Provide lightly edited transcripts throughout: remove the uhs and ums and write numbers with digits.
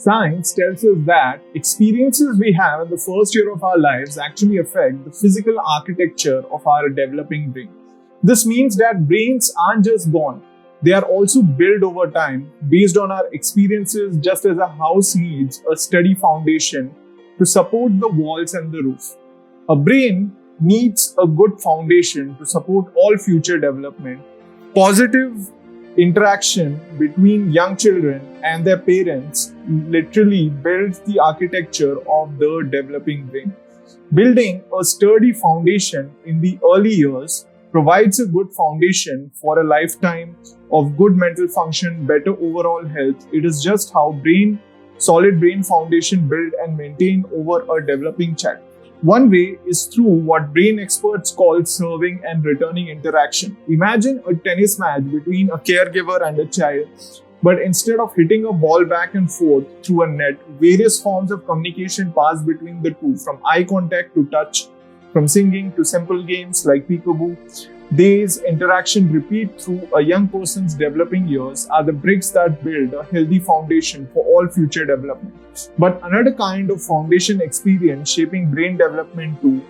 Science tells us that experiences we have in the first year of our lives actually affect the physical architecture of our developing brain. This means that brains aren't just born, they are also built over time based on our experiences, just as a house needs a steady foundation to support the walls and the roof. A brain needs a good foundation to support all future development. Positive interaction between young children and their parents literally builds the architecture of the developing brain. Building a sturdy foundation in the early years provides a good foundation for a lifetime of good mental function, better overall health. It is just how solid brain foundation built and maintained over a developing child. One way is through what brain experts call serving and returning interaction. Imagine a tennis match between a caregiver and a child, but instead of hitting a ball back and forth through a net, various forms of communication pass between the two, from eye contact to touch, from singing to simple games like peekaboo. These interaction repeat through a young person's developing years are the bricks that build a healthy foundation for all future development. But another kind of foundation experience shaping brain development too,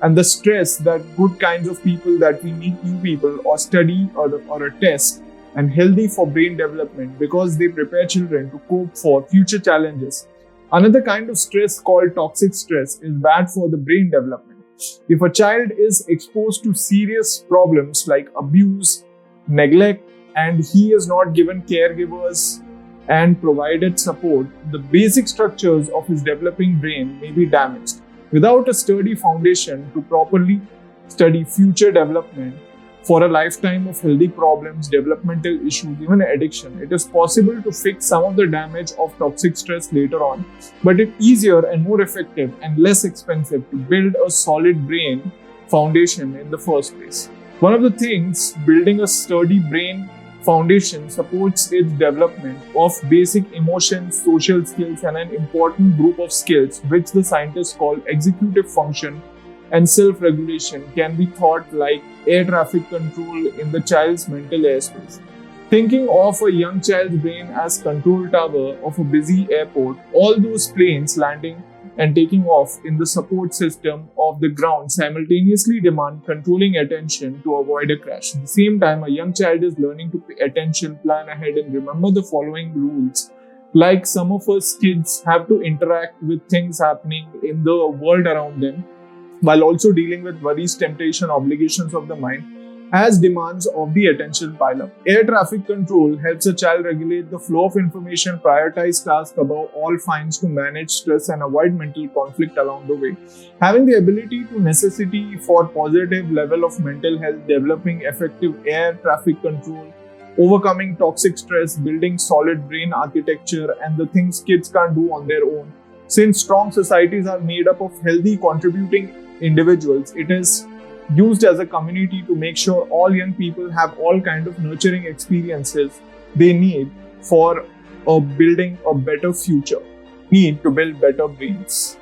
and the stress that good kinds of people that we meet new people or study or a test and healthy for brain development because they prepare children to cope for future challenges. Another kind of stress called toxic stress is bad for the brain development. If a child is exposed to serious problems like abuse, neglect, and he is not given caregivers and provided support, the basic structures of his developing brain may be damaged. Without a sturdy foundation to properly study future development for a lifetime of healthy problems, developmental issues, even addiction, it is possible to fix some of the damage of toxic stress later on, but it's easier and more effective and less expensive to build a solid brain foundation in the first place. One of the things building a sturdy brain foundation supports its development of basic emotions, social skills, and an important group of skills which the scientists call executive function and self-regulation can be thought like air traffic control in the child's mental airspace. Thinking of a young child's brain as control tower of a busy airport, all those planes landing and taking off in the support system of the ground simultaneously demand controlling attention to avoid a crash. At the same time, a young child is learning to pay attention, plan ahead, and remember the following rules. Like some of us kids have to interact with things happening in the world around them, while also dealing with worries, temptation, obligations of the mind, as demands of the attention pile up. Air traffic control helps a child regulate the flow of information, prioritize tasks above all, finds to manage stress and avoid mental conflict along the way. Having the ability to necessity for positive level of mental health, developing effective air traffic control, overcoming toxic stress, building solid brain architecture, and the things kids can't do on their own. Since strong societies are made up of healthy, contributing individuals, it is used as a community to make sure all young people have all kind of nurturing experiences they need for building a better future. Need to build better brains.